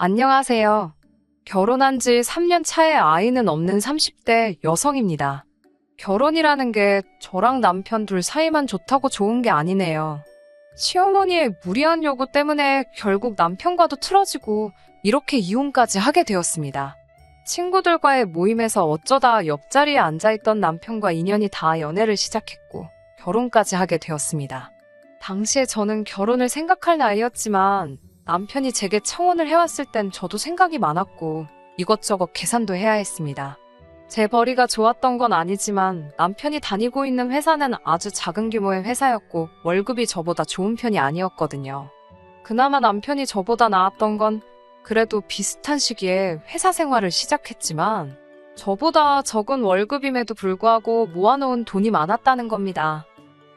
안녕하세요. 결혼한 지 3년 차에 아이는 없는 30대 여성입니다. 결혼이라는 게 저랑 남편 둘 사이만 좋다고 좋은 게 아니네요. 시어머니의 무리한 요구 때문에 결국 남편과도 틀어지고 이렇게 이혼까지 하게 되었습니다. 친구들과의 모임에서 어쩌다 옆자리에 앉아있던 남편과 인연이 닿아 연애를 시작했고 결혼까지 하게 되었습니다. 당시에 저는 결혼을 생각할 나이였지만 남편이 제게 청혼을 해왔을 땐 저도 생각이 많았고 이것저것 계산도 해야 했습니다. 제 벌이가 좋았던 건 아니지만 남편이 다니고 있는 회사는 아주 작은 규모의 회사였고 월급이 저보다 좋은 편이 아니었거든요. 그나마 남편이 저보다 나았던 건 그래도 비슷한 시기에 회사 생활을 시작했지만 저보다 적은 월급임에도 불구하고 모아놓은 돈이 많았다는 겁니다.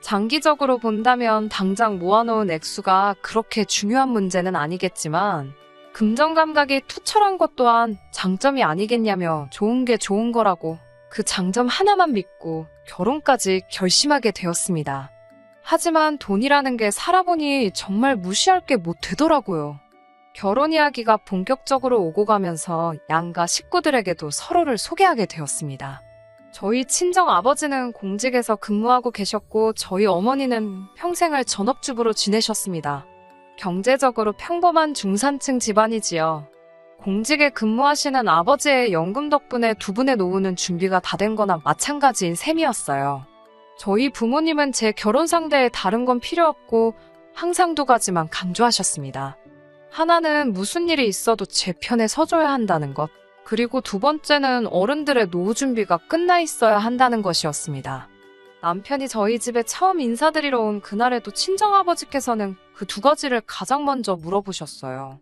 장기적으로 본다면 당장 모아놓은 액수가 그렇게 중요한 문제는 아니겠지만 금전 감각이 투철한 것 또한 장점이 아니겠냐며 좋은 게 좋은 거라고 그 장점 하나만 믿고 결혼까지 결심하게 되었습니다. 하지만 돈이라는 게 살아보니 정말 무시할 게 못 되더라고요. 결혼 이야기가 본격적으로 오고 가면서 양가 식구들에게도 서로를 소개하게 되었습니다. 저희 친정 아버지는 공직에서 근무하고 계셨고 저희 어머니는 평생을 전업주부로 지내셨습니다. 경제적으로 평범한 중산층 집안이지요. 공직에 근무하시는 아버지의 연금 덕분에 두 분의 노후는 준비가 다 된 거나 마찬가지인 셈이었어요. 저희 부모님은 제 결혼 상대에 다른 건 필요 없고 항상 두 가지만 강조하셨습니다. 하나는 무슨 일이 있어도 제 편에 서줘야 한다는 것. 그리고 두 번째는 어른들의 노후 준비가 끝나 있어야 한다는 것이었습니다. 남편이 저희 집에 처음 인사드리러 온 그날에도 친정아버지께서는 그 두 가지를 가장 먼저 물어보셨어요.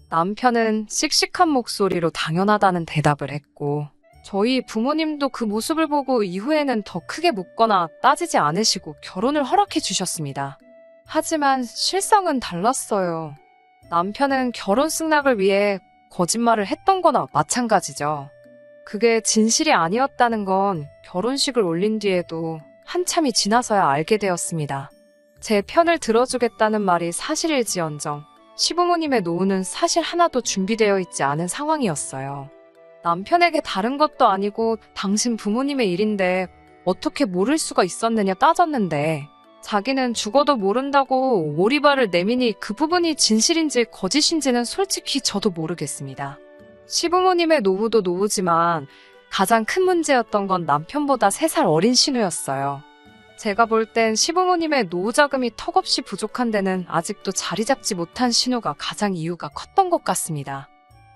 남편은 씩씩한 목소리로 당연하다는 대답을 했고 저희 부모님도 그 모습을 보고 이후에는 더 크게 묻거나 따지지 않으시고 결혼을 허락해 주셨습니다. 하지만 실상은 달랐어요. 남편은 결혼 승낙을 위해 거짓말을 했던 거나 마찬가지죠. 그게 진실이 아니었다는 건 결혼식을 올린 뒤에도 한참이 지나서야 알게 되었습니다. 제 편을 들어주겠다는 말이 사실일지언정 시부모님의 노후는 사실 하나도 준비되어 있지 않은 상황이었어요. 남편에게 다른 것도 아니고 당신 부모님의 일인데 어떻게 모를 수가 있었느냐 따졌는데 자기는 죽어도 모른다고 오리발을 내미니 그 부분이 진실인지 거짓인지는 솔직히 저도 모르겠습니다. 시부모님의 노후도 노후지만 가장 큰 문제였던 건 남편보다 3살 어린 신우였어요. 제가 볼 땐 시부모님의 노후 자금이 턱없이 부족한 데는 아직도 자리 잡지 못한 신우가 가장 이유가 컸던 것 같습니다.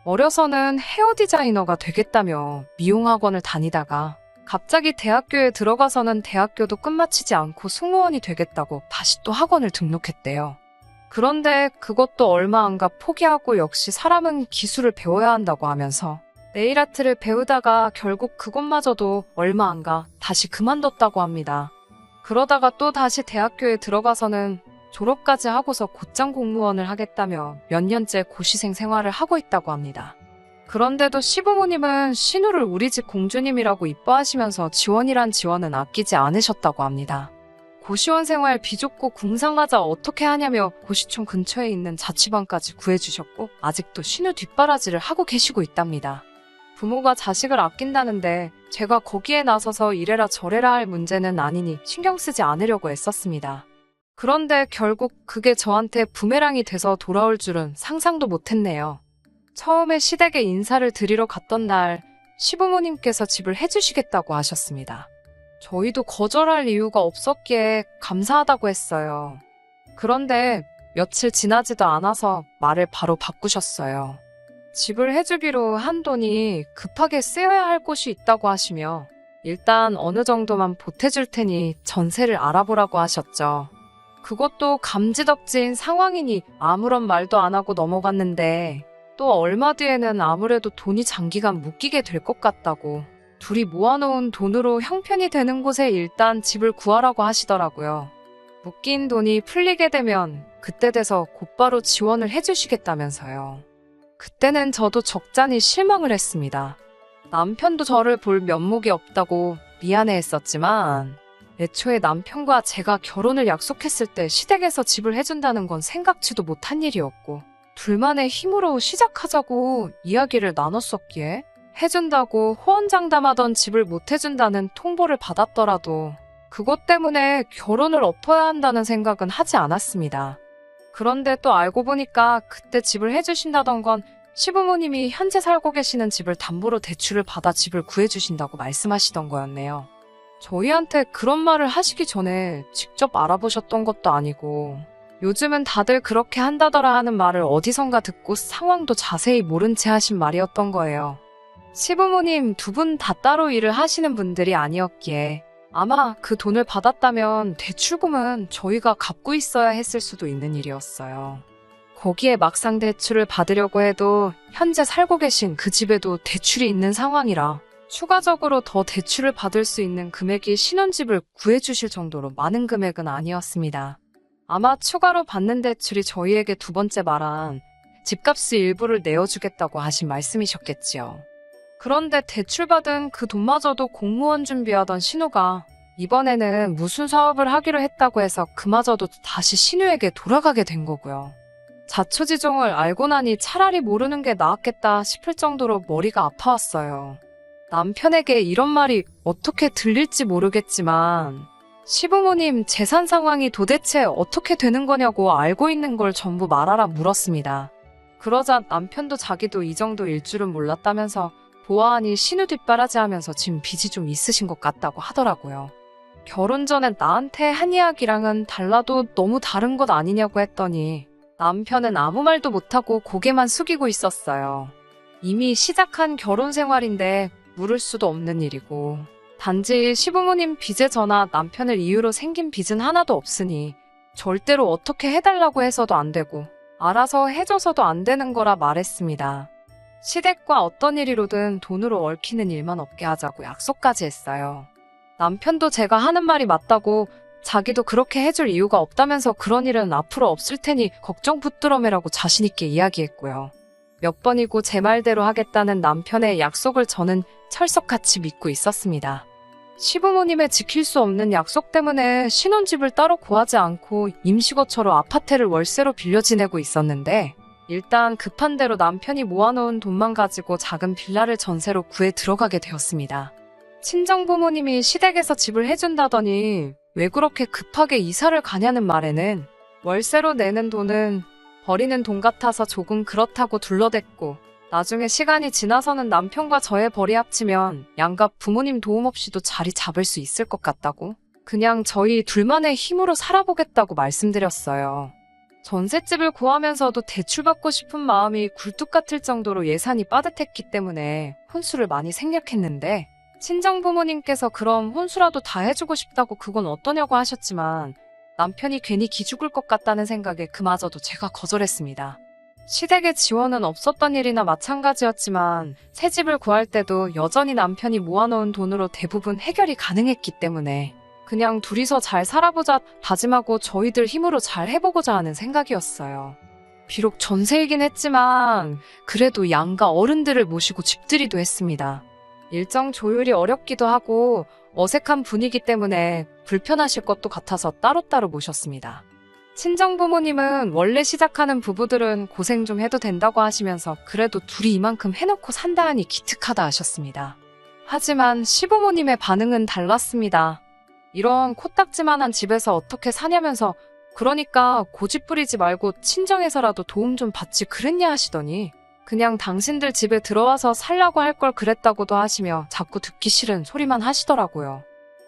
어려서는 헤어 디자이너가 되겠다며 미용학원을 다니다가 갑자기 대학교에 들어가서는 대학교도 끝마치지 않고 승무원이 되겠다고 다시 또 학원을 등록했대요. 그런데 그것도 얼마 안 가 포기하고 역시 사람은 기술을 배워야 한다고 하면서 네일아트를 배우다가 결국 그것마저도 얼마 안 가 다시 그만뒀다고 합니다. 그러다가 또 다시 대학교에 들어가서는 졸업까지 하고서 곧장 공무원을 하겠다며 몇 년째 고시생 생활을 하고 있다고 합니다. 그런데도 시부모님은 신우를 우리 집 공주님이라고 이뻐하시면서 지원이란 지원은 아끼지 않으셨다고 합니다. 고시원 생활 비좁고 궁상가자 어떻게 하냐며 고시촌 근처에 있는 자취방까지 구해주셨고 아직도 신우 뒷바라지를 하고 계시고 있답니다. 부모가 자식을 아낀다는데 제가 거기에 나서서 이래라 저래라 할 문제는 아니니 신경 쓰지 않으려고 애썼습니다. 그런데 결국 그게 저한테 부메랑이 돼서 돌아올 줄은 상상도 못했네요. 처음에 시댁에 인사를 드리러 갔던 날 시부모님께서 집을 해주시겠다고 하셨습니다. 저희도 거절할 이유가 없었기에 감사하다고 했어요. 그런데 며칠 지나지도 않아서 말을 바로 바꾸셨어요. 집을 해주기로 한 돈이 급하게 쓰여야 할 곳이 있다고 하시며 일단 어느 정도만 보태줄 테니 전세를 알아보라고 하셨죠. 그것도 감지덕지인 상황이니 아무런 말도 안 하고 넘어갔는데 또 얼마 뒤에는 아무래도 돈이 장기간 묶이게 될 것 같다고 둘이 모아놓은 돈으로 형편이 되는 곳에 일단 집을 구하라고 하시더라고요. 묶인 돈이 풀리게 되면 그때 돼서 곧바로 지원을 해주시겠다면서요. 그때는 저도 적잖이 실망을 했습니다. 남편도 저를 볼 면목이 없다고 미안해했었지만 애초에 남편과 제가 결혼을 약속했을 때 시댁에서 집을 해준다는 건 생각지도 못한 일이었고 둘만의 힘으로 시작하자고 이야기를 나눴었기에 해준다고 호언장담하던 집을 못 해준다는 통보를 받았더라도 그것 때문에 결혼을 엎어야 한다는 생각은 하지 않았습니다. 그런데 또 알고 보니까 그때 집을 해주신다던 건 시부모님이 현재 살고 계시는 집을 담보로 대출을 받아 집을 구해주신다고 말씀하시던 거였네요. 저희한테 그런 말을 하시기 전에 직접 알아보셨던 것도 아니고 요즘은 다들 그렇게 한다더라 하는 말을 어디선가 듣고 상황도 자세히 모른 채 하신 말이었던 거예요. 시부모님 두 분 다 따로 일을 하시는 분들이 아니었기에 아마 그 돈을 받았다면 대출금은 저희가 갚고 있어야 했을 수도 있는 일이었어요. 거기에 막상 대출을 받으려고 해도 현재 살고 계신 그 집에도 대출이 있는 상황이라 추가적으로 더 대출을 받을 수 있는 금액이 신혼집을 구해주실 정도로 많은 금액은 아니었습니다. 아마 추가로 받는 대출이 저희에게 두 번째 말한 집값의 일부를 내어주겠다고 하신 말씀이셨겠지요. 그런데 대출받은 그 돈마저도 공무원 준비하던 신우가 이번에는 무슨 사업을 하기로 했다고 해서 그마저도 다시 신우에게 돌아가게 된 거고요. 자초지종을 알고 나니 차라리 모르는 게 나았겠다 싶을 정도로 머리가 아파왔어요. 남편에게 이런 말이 어떻게 들릴지 모르겠지만 시부모님 재산 상황이 도대체 어떻게 되는 거냐고 알고 있는 걸 전부 말하라 물었습니다. 그러자 남편도 자기도 이 정도일 줄은 몰랐다면서 보아하니 신우 뒷바라지하면서 지금 빚이 좀 있으신 것 같다고 하더라고요. 결혼 전에 나한테 한 이야기랑은 달라도 너무 다른 것 아니냐고 했더니 남편은 아무 말도 못하고 고개만 숙이고 있었어요. 이미 시작한 결혼 생활인데 물을 수도 없는 일이고 단지 시부모님 빚에 전화 남편을 이유로 생긴 빚은 하나도 없으니 절대로 어떻게 해달라고 해서도 안 되고 알아서 해줘서도 안 되는 거라 말했습니다. 시댁과 어떤 일이로든 돈으로 얽히는 일만 없게 하자고 약속까지 했어요. 남편도 제가 하는 말이 맞다고 자기도 그렇게 해줄 이유가 없다면서 그런 일은 앞으로 없을 테니 걱정 붙들어 매라고 자신있게 이야기했고요. 몇 번이고 제 말대로 하겠다는 남편의 약속을 저는 철석같이 믿고 있었습니다. 시부모님의 지킬 수 없는 약속 때문에 신혼집을 따로 구하지 않고 임시거처로 아파트를 월세로 빌려 지내고 있었는데 일단 급한 대로 남편이 모아놓은 돈만 가지고 작은 빌라를 전세로 구해 들어가게 되었습니다. 친정부모님이 시댁에서 집을 해준다더니 왜 그렇게 급하게 이사를 가냐는 말에는 월세로 내는 돈은 버리는 돈 같아서 조금 그렇다고 둘러댔고 나중에 시간이 지나서는 남편과 저의 벌이 합치면 양가 부모님 도움 없이도 자리 잡을 수 있을 것 같다고 그냥 저희 둘만의 힘으로 살아보겠다고 말씀드렸어요. 전셋집을 구하면서도 대출받고 싶은 마음이 굴뚝 같을 정도로 예산이 빠듯했기 때문에 혼수를 많이 생략했는데 친정부모님께서 그럼 혼수라도 다 해주고 싶다고 그건 어떠냐고 하셨지만 남편이 괜히 기죽을 것 같다는 생각에 그마저도 제가 거절했습니다. 시댁의 지원은 없었던 일이나 마찬가지였지만 새 집을 구할 때도 여전히 남편이 모아놓은 돈으로 대부분 해결이 가능했기 때문에 그냥 둘이서 잘 살아보자 다짐하고 저희들 힘으로 잘 해보고자 하는 생각이었어요. 비록 전세이긴 했지만 그래도 양가 어른들을 모시고 집들이도 했습니다. 일정 조율이 어렵기도 하고 어색한 분위기 때문에 불편하실 것도 같아서 따로따로 모셨습니다. 친정부모님은 원래 시작하는 부부들은 고생 좀 해도 된다고 하시면서 그래도 둘이 이만큼 해놓고 산다 하니 기특하다 하셨습니다. 하지만 시부모님의 반응은 달랐습니다. 이런 코딱지만한 집에서 어떻게 사냐면서 그러니까 고집 부리지 말고 친정에서라도 도움 좀 받지 그랬냐 하시더니 그냥 당신들 집에 들어와서 살라고 할 걸 그랬다고도 하시며 자꾸 듣기 싫은 소리만 하시더라고요.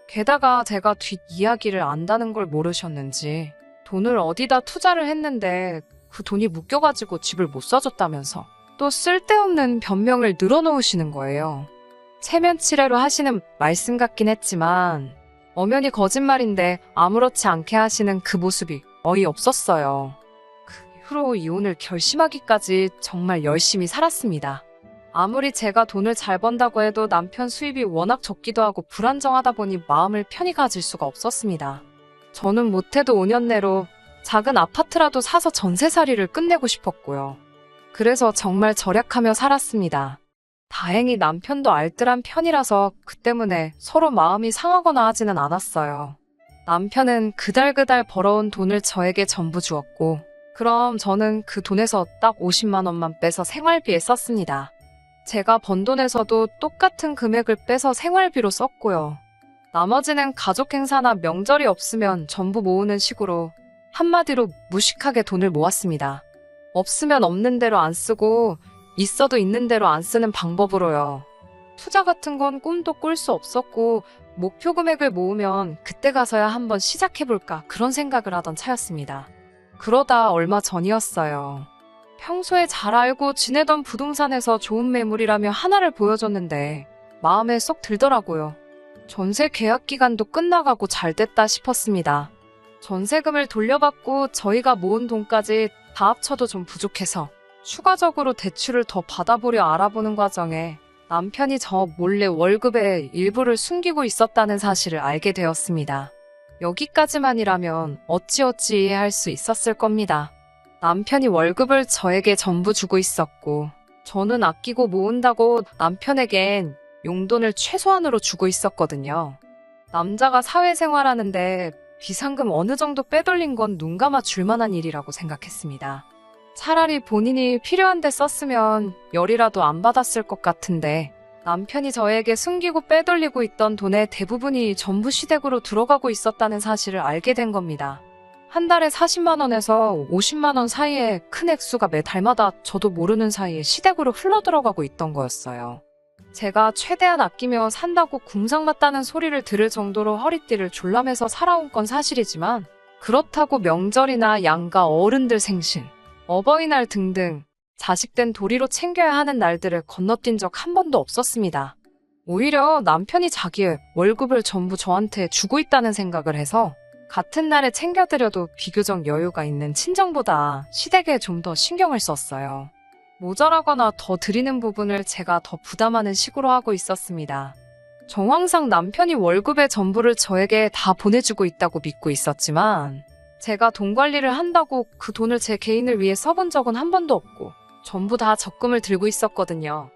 게다가 제가 뒷이야기를 안다는 걸 모르셨는지 돈을 어디다 투자를 했는데 그 돈이 묶여가지고 집을 못 사줬다면서 또 쓸데없는 변명을 늘어놓으시는 거예요. 체면치레로 하시는 말씀 같긴 했지만 엄연히 거짓말인데 아무렇지 않게 하시는 그 모습이 어이없었어요. 그 이후로 이혼을 결심하기까지 정말 열심히 살았습니다. 아무리 제가 돈을 잘 번다고 해도 남편 수입이 워낙 적기도 하고 불안정하다 보니 마음을 편히 가질 수가 없었습니다. 저는 못해도 5년 내로 작은 아파트라도 사서 전세살이를 끝내고 싶었고요. 그래서 정말 절약하며 살았습니다. 다행히 남편도 알뜰한 편이라서 그 때문에 서로 마음이 상하거나 하지는 않았어요. 남편은 그달그달 벌어온 돈을 저에게 전부 주었고 그럼 저는 그 돈에서 딱 50만 원만 빼서 생활비에 썼습니다. 제가 번 돈에서도 똑같은 금액을 빼서 생활비로 썼고요. 나머지는 가족 행사나 명절이 없으면 전부 모으는 식으로 한마디로 무식하게 돈을 모았습니다. 없으면 없는 대로 안 쓰고 있어도 있는 대로 안 쓰는 방법으로요. 투자 같은 건 꿈도 꿀 수 없었고 목표 금액을 모으면 그때 가서야 한번 시작해볼까 그런 생각을 하던 차였습니다. 그러다 얼마 전이었어요. 평소에 잘 알고 지내던 부동산에서 좋은 매물이라며 하나를 보여줬는데 마음에 쏙 들더라고요. 전세 계약 기간도 끝나가고 잘 됐다 싶었습니다. 전세금을 돌려받고 저희가 모은 돈까지 다 합쳐도 좀 부족해서 추가적으로 대출을 더 받아보려 알아보는 과정에 남편이 저 몰래 월급의 일부를 숨기고 있었다는 사실을 알게 되었습니다. 여기까지만이라면 어찌어찌 이해할 수 있었을 겁니다. 남편이 월급을 저에게 전부 주고 있었고 저는 아끼고 모은다고 남편에겐 용돈을 최소한으로 주고 있었거든요. 남자가 사회생활하는데 비상금 어느 정도 빼돌린 건 눈 감아 줄 만한 일이라고 생각했습니다. 차라리 본인이 필요한데 썼으면 열이라도 안 받았을 것 같은데 남편이 저에게 숨기고 빼돌리고 있던 돈의 대부분이 전부 시댁으로 들어가고 있었다는 사실을 알게 된 겁니다. 한 달에 40만 원에서 50만 원 사이에 큰 액수가 매달마다 저도 모르는 사이에 시댁으로 흘러들어가고 있던 거였어요. 제가 최대한 아끼며 산다고 궁상맞다는 소리를 들을 정도로 허리띠를 졸라매서 살아온 건 사실이지만 그렇다고 명절이나 양가 어른들 생신, 어버이날 등등 자식된 도리로 챙겨야 하는 날들을 건너뛴 적 한 번도 없었습니다. 오히려 남편이 자기의 월급을 전부 저한테 주고 있다는 생각을 해서 같은 날에 챙겨드려도 비교적 여유가 있는 친정보다 시댁에 좀 더 신경을 썼어요. 모자라거나 더 드리는 부분을 제가 더 부담하는 식으로 하고 있었습니다. 정황상 남편이 월급의 전부를 저에게 다 보내주고 있다고 믿고 있었지만 제가 돈 관리를 한다고 그 돈을 제 개인을 위해 써본 적은 한 번도 없고 전부 다 적금을 들고 있었거든요.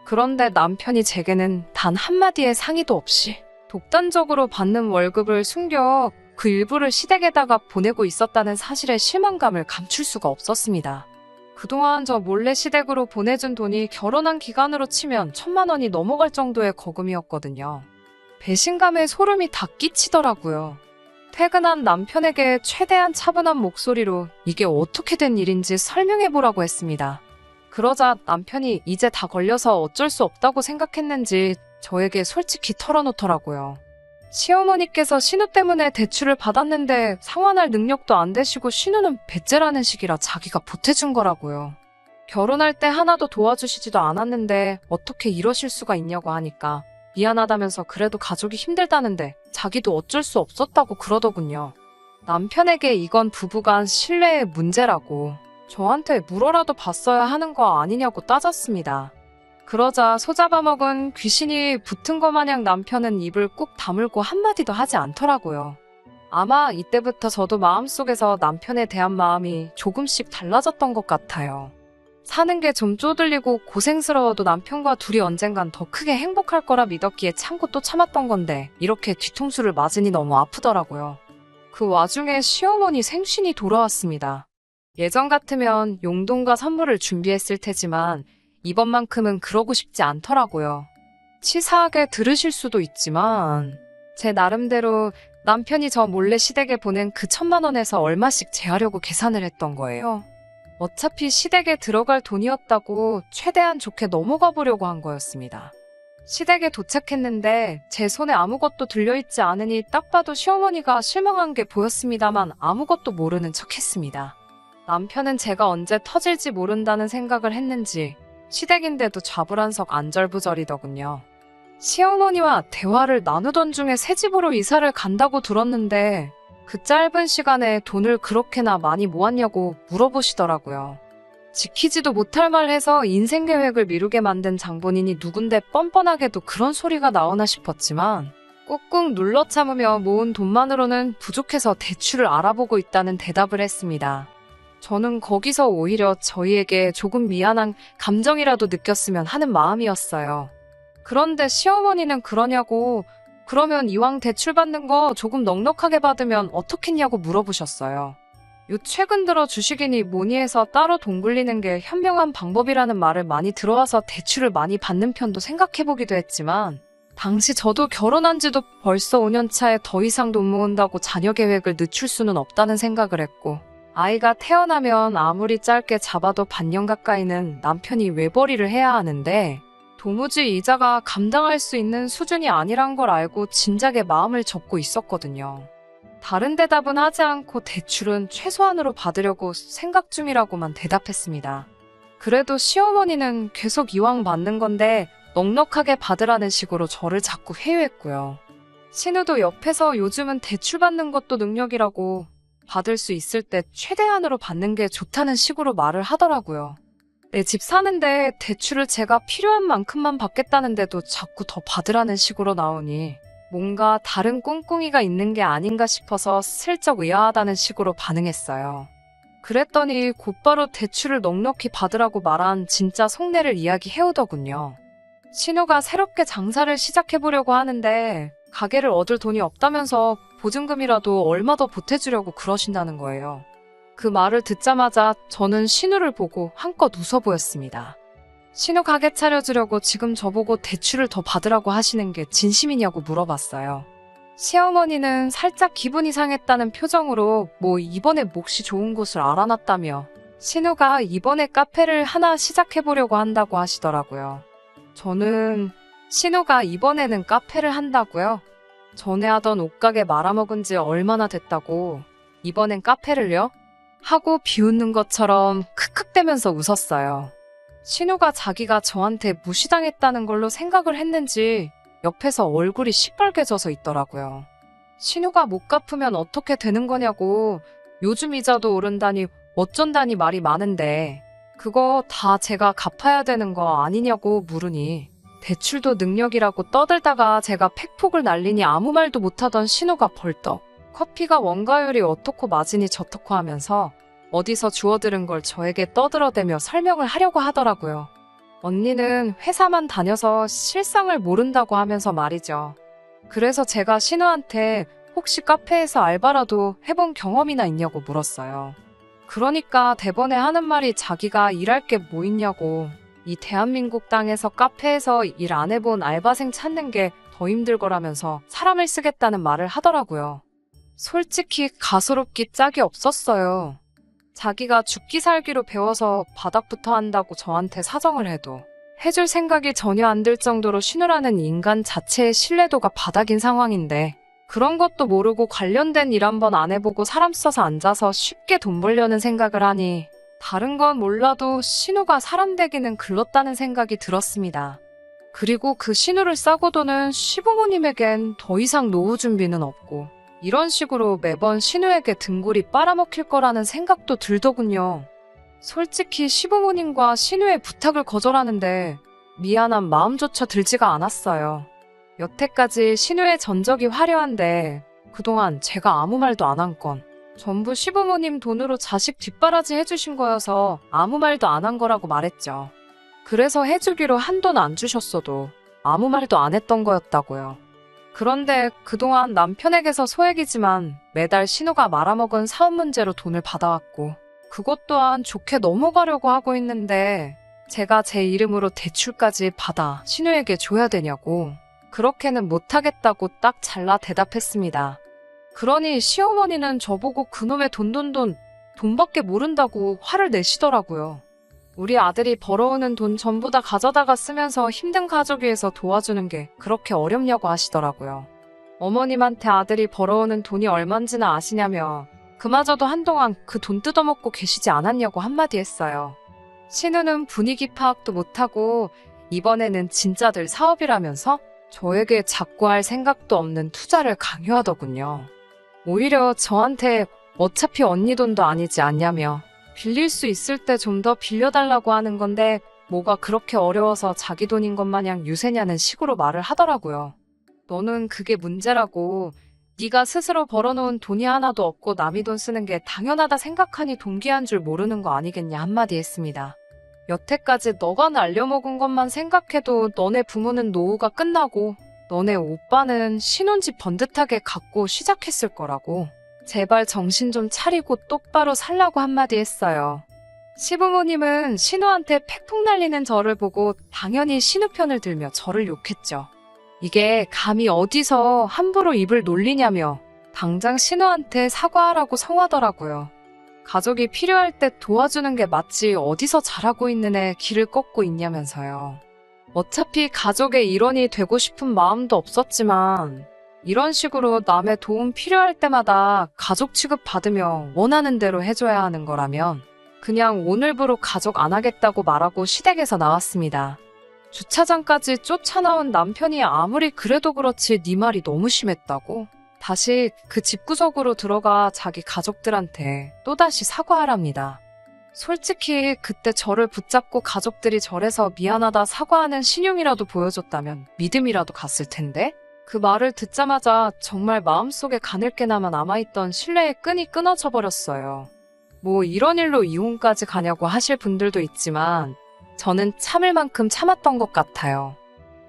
그런데 남편이 제게는 단 한마디의 상의도 없이 독단적으로 받는 월급을 숨겨 그 일부를 시댁에다가 보내고 있었다는 사실에 실망감을 감출 수가 없었습니다. 그동안 저 몰래 시댁으로 보내준 돈이 결혼한 기간으로 치면 1,000만 원이 넘어갈 정도의 거금이었거든요. 배신감에 소름이 다 끼치더라고요. 퇴근한 남편에게 최대한 차분한 목소리로 이게 어떻게 된 일인지 설명해보라고 했습니다. 그러자 남편이 이제 다 걸려서 어쩔 수 없다고 생각했는지 저에게 솔직히 털어놓더라고요. 시어머니께서 신우 때문에 대출을 받았는데 상환할 능력도 안 되시고 신우는 배째라는 식이라 자기가 보태준 거라고요. 결혼할 때 하나도 도와주시지도 않았는데 어떻게 이러실 수가 있냐고 하니까 미안하다면서 그래도 가족이 힘들다는데 자기도 어쩔 수 없었다고 그러더군요. 남편에게 이건 부부간 신뢰의 문제라고 저한테 물어라도 봤어야 하는 거 아니냐고 따졌습니다. 그러자 소잡아먹은 귀신이 붙은 것 마냥 남편은 입을 꾹 다물고 한마디도 하지 않더라고요. 아마 이때부터 저도 마음속에서 남편에 대한 마음이 조금씩 달라졌던 것 같아요. 사는 게 좀 쪼들리고 고생스러워도 남편과 둘이 언젠간 더 크게 행복할 거라 믿었기에 참고 또 참았던 건데 이렇게 뒤통수를 맞으니 너무 아프더라고요. 그 와중에 시어머니 생신이 돌아왔습니다. 예전 같으면 용돈과 선물을 준비했을 테지만 이번만큼은 그러고 싶지 않더라고요. 치사하게 들으실 수도 있지만 제 나름대로 남편이 저 몰래 시댁에 보낸 그 1,000만 원에서 얼마씩 제하려고 계산을 했던 거예요. 어차피 시댁에 들어갈 돈이었다고 최대한 좋게 넘어가 보려고 한 거였습니다. 시댁에 도착했는데 제 손에 아무것도 들려있지 않으니 딱 봐도 시어머니가 실망한 게 보였습니다만 아무것도 모르는 척 했습니다. 남편은 제가 언제 터질지 모른다는 생각을 했는지 시댁인데도 좌불안석 안절부절이더군요. 시어머니와 대화를 나누던 중에 새 집으로 이사를 간다고 들었는데 그 짧은 시간에 돈을 그렇게나 많이 모았냐고 물어보시더라고요. 지키지도 못할 말 해서 인생 계획을 미루게 만든 장본인이 누군데 뻔뻔하게도 그런 소리가 나오나 싶었지만 꾹꾹 눌러 참으며 모은 돈만으로는 부족해서 대출을 알아보고 있다는 대답을 했습니다. 저는 거기서 오히려 저희에게 조금 미안한 감정이라도 느꼈으면 하는 마음이었어요. 그런데 시어머니는 그러냐고 그러면 이왕 대출 받는 거 조금 넉넉하게 받으면 어떻겠냐고 물어보셨어요. 요 최근 들어 주식이니 뭐니 해서 따로 돈 굴리는 게 현명한 방법이라는 말을 많이 들어와서 대출을 많이 받는 편도 생각해보기도 했지만 당시 저도 결혼한 지도 벌써 5년 차에 더 이상 돈 모은다고 자녀 계획을 늦출 수는 없다는 생각을 했고 아이가 태어나면 아무리 짧게 잡아도 반년 가까이는 남편이 외벌이를 해야 하는데 도무지 이자가 감당할 수 있는 수준이 아니란 걸 알고 진작에 마음을 접고 있었거든요. 다른 대답은 하지 않고 대출은 최소한으로 받으려고 생각 중이라고만 대답했습니다. 그래도 시어머니는 계속 이왕 받는 건데 넉넉하게 받으라는 식으로 저를 자꾸 회유했고요. 신우도 옆에서 요즘은 대출 받는 것도 능력이라고 받을 수 있을 때 최대한으로 받는 게 좋다는 식으로 말을 하더라고요. 내 집 사는데 대출을 제가 필요한 만큼만 받겠다는데도 자꾸 더 받으라는 식으로 나오니 뭔가 다른 꿍꿍이가 있는 게 아닌가 싶어서 슬쩍 의아하다는 식으로 반응했어요. 그랬더니 곧바로 대출을 넉넉히 받으라고 말한 진짜 속내를 이야기해오더군요. 신우가 새롭게 장사를 시작해보려고 하는데 가게를 얻을 돈이 없다면서 보증금이라도 얼마 더 보태주려고 그러신다는 거예요. 그 말을 듣자마자 저는 신우를 보고 한껏 웃어 보였습니다. 신우 가게 차려주려고 지금 저보고 대출을 더 받으라고 하시는 게 진심이냐고 물어봤어요. 시어머니는 살짝 기분이 상했다는 표정으로 뭐 이번에 몫이 좋은 곳을 알아놨다며 신우가 이번에 카페를 하나 시작해보려고 한다고 하시더라고요. 저는 신우가 이번에는 카페를 한다고요? 전에 하던 옷가게 말아먹은 지 얼마나 됐다고 이번엔 카페를요? 하고 비웃는 것처럼 크크대면서 웃었어요. 신우가 자기가 저한테 무시당했다는 걸로 생각을 했는지 옆에서 얼굴이 시뻘개져서 있더라고요. 신우가 못 갚으면 어떻게 되는 거냐고 요즘 이자도 오른다니 어쩐다니 말이 많은데 그거 다 제가 갚아야 되는 거 아니냐고 물으니 대출도 능력이라고 떠들다가 제가 팩폭을 날리니 아무 말도 못하던 신우가 벌떡 커피가 원가율이 어떻고 마진이 저떻고 하면서 어디서 주워들은 걸 저에게 떠들어대며 설명을 하려고 하더라고요. 언니는 회사만 다녀서 실상을 모른다고 하면서 말이죠. 그래서 제가 신우한테 혹시 카페에서 알바라도 해본 경험이나 있냐고 물었어요. 그러니까 대번에 하는 말이 자기가 일할 게 뭐 있냐고 이 대한민국 땅에서 카페에서 일 안 해본 알바생 찾는 게 더 힘들 거라면서 사람을 쓰겠다는 말을 하더라고요. 솔직히 가소롭기 짝이 없었어요. 자기가 죽기 살기로 배워서 바닥부터 한다고 저한테 사정을 해도 해줄 생각이 전혀 안 들 정도로 신우라는 인간 자체의 신뢰도가 바닥인 상황인데 그런 것도 모르고 관련된 일 한번 안 해보고 사람 써서 앉아서 쉽게 돈 벌려는 생각을 하니 다른 건 몰라도 신우가 사람 되기는 글렀다는 생각이 들었습니다. 그리고 그 신우를 싸고 도는 시부모님에겐 더 이상 노후 준비는 없고 이런 식으로 매번 신우에게 등골이 빨아먹힐 거라는 생각도 들더군요. 솔직히 시부모님과 신우의 부탁을 거절하는데 미안한 마음조차 들지가 않았어요. 여태까지 신우의 전적이 화려한데 그동안 제가 아무 말도 안 한 건 전부 시부모님 돈으로 자식 뒷바라지 해주신 거여서 아무 말도 안 한 거라고 말했죠. 그래서 해주기로 한돈 안 주셨어도 아무 말도 안 했던 거였다고요. 그런데 그동안 남편에게서 소액이지만 매달 신우가 말아먹은 사업 문제로 돈을 받아왔고 그것 또한 좋게 넘어가려고 하고 있는데 제가 제 이름으로 대출까지 받아 신우에게 줘야 되냐고 그렇게는 못하겠다고 딱 잘라 대답했습니다. 그러니 시어머니는 저보고 그놈의 돈밖에 모른다고 화를 내시더라고요. 우리 아들이 벌어오는 돈 전부 다 가져다가 쓰면서 힘든 가족 위해서 도와주는 게 그렇게 어렵냐고 하시더라고요. 어머님한테 아들이 벌어오는 돈이 얼만지나 아시냐며 그마저도 한동안 그 돈 뜯어먹고 계시지 않았냐고 한마디 했어요. 신우는 분위기 파악도 못하고 이번에는 진짜들 사업이라면서 저에게 자꾸 할 생각도 없는 투자를 강요하더군요. 오히려 저한테 어차피 언니 돈도 아니지 않냐며 빌릴 수 있을 때 좀 더 빌려달라고 하는 건데 뭐가 그렇게 어려워서 자기 돈인 것 마냥 유세냐는 식으로 말을 하더라고요. 너는 그게 문제라고 네가 스스로 벌어놓은 돈이 하나도 없고 남이 돈 쓰는 게 당연하다 생각하니 동기한 줄 모르는 거 아니겠냐 한마디 했습니다. 여태까지 너가 날려먹은 것만 생각해도 너네 부모는 노후가 끝나고 너네 오빠는 신혼집 번듯하게 갖고 시작했을 거라고. 제발 정신 좀 차리고 똑바로 살라고 한마디 했어요. 시부모님은 신우한테 팩폭 날리는 저를 보고 당연히 신우 편을 들며 저를 욕했죠. 이게 감히 어디서 함부로 입을 놀리냐며 당장 신우한테 사과하라고 성하더라고요. 가족이 필요할 때 도와주는 게 맞지 어디서 잘하고 있는 애 길을 꺾고 있냐면서요. 어차피 가족의 일원이 되고 싶은 마음도 없었지만 이런 식으로 남의 도움 필요할 때마다 가족 취급 받으며 원하는 대로 해줘야 하는 거라면 그냥 오늘부로 가족 안 하겠다고 말하고 시댁에서 나왔습니다. 주차장까지 쫓아나온 남편이 아무리 그래도 그렇지 네 말이 너무 심했다고 다시 그 집구석으로 들어가 자기 가족들한테 또다시 사과하랍니다. 솔직히 그때 저를 붙잡고 가족들이 절에서 미안하다 사과하는 신용이라도 보여줬다면 믿음이라도 갔을 텐데 그 말을 듣자마자 정말 마음속에 가늘게나마 남아있던 신뢰의 끈이 끊어져 버렸어요. 뭐 이런 일로 이혼까지 가냐고 하실 분들도 있지만 저는 참을 만큼 참았던 것 같아요.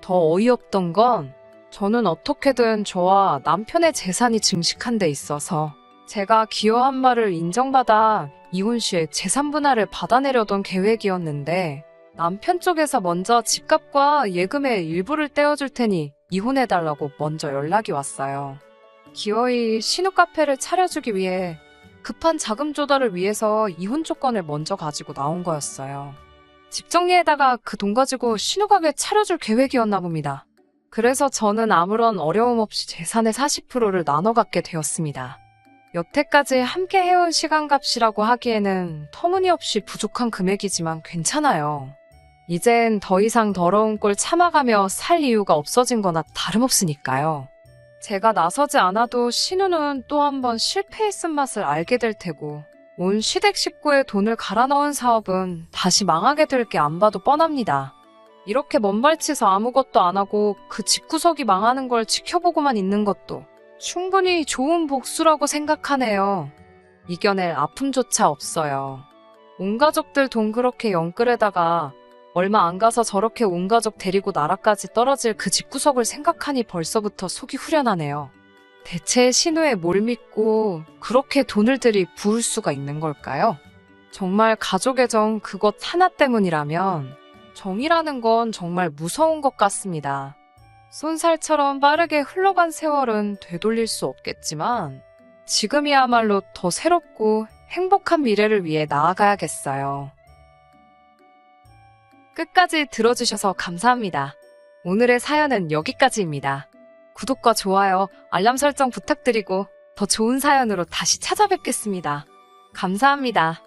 더 어이없던 건 저는 어떻게든 저와 남편의 재산이 증식한 데 있어서 제가 기여한 바를 인정받아 이혼 시에 재산 분할을 받아내려던 계획이었는데 남편 쪽에서 먼저 집값과 예금의 일부를 떼어줄 테니 이혼해달라고 먼저 연락이 왔어요. 기어이 신우 카페를 차려주기 위해 급한 자금 조달을 위해서 이혼 조건을 먼저 가지고 나온 거였어요. 집 정리에다가 그 돈 가지고 신우 가게 차려줄 계획이었나 봅니다. 그래서 저는 아무런 어려움 없이 재산의 40%를 나눠 갖게 되었습니다. 여태까지 함께 해온 시간값이라고 하기에는 터무니없이 부족한 금액이지만 괜찮아요. 이젠 더 이상 더러운 꼴 참아가며 살 이유가 없어진 거나 다름없으니까요. 제가 나서지 않아도 신우는 또 한 번 실패했은 맛을 알게 될 테고 온 시댁 식구의 돈을 갈아 넣은 사업은 다시 망하게 될 게 안 봐도 뻔합니다. 이렇게 먼발치서 아무것도 안 하고 그 집구석이 망하는 걸 지켜보고만 있는 것도 충분히 좋은 복수라고 생각하네요. 이겨낼 아픔조차 없어요. 온 가족들 돈 그렇게 영끌에다가 얼마 안 가서 저렇게 온 가족 데리고 나라까지 떨어질 그 집구석을 생각하니 벌써부터 속이 후련하네요. 대체 신우에 뭘 믿고 그렇게 돈을 들이 부을 수가 있는 걸까요? 정말 가족의 정 그것 하나 때문이라면 정이라는 건 정말 무서운 것 같습니다. 쏜살처럼 빠르게 흘러간 세월은 되돌릴 수 없겠지만 지금이야말로 더 새롭고 행복한 미래를 위해 나아가야겠어요. 끝까지 들어주셔서 감사합니다. 오늘의 사연은 여기까지입니다. 구독과 좋아요, 알람 설정 부탁드리고 더 좋은 사연으로 다시 찾아뵙겠습니다. 감사합니다.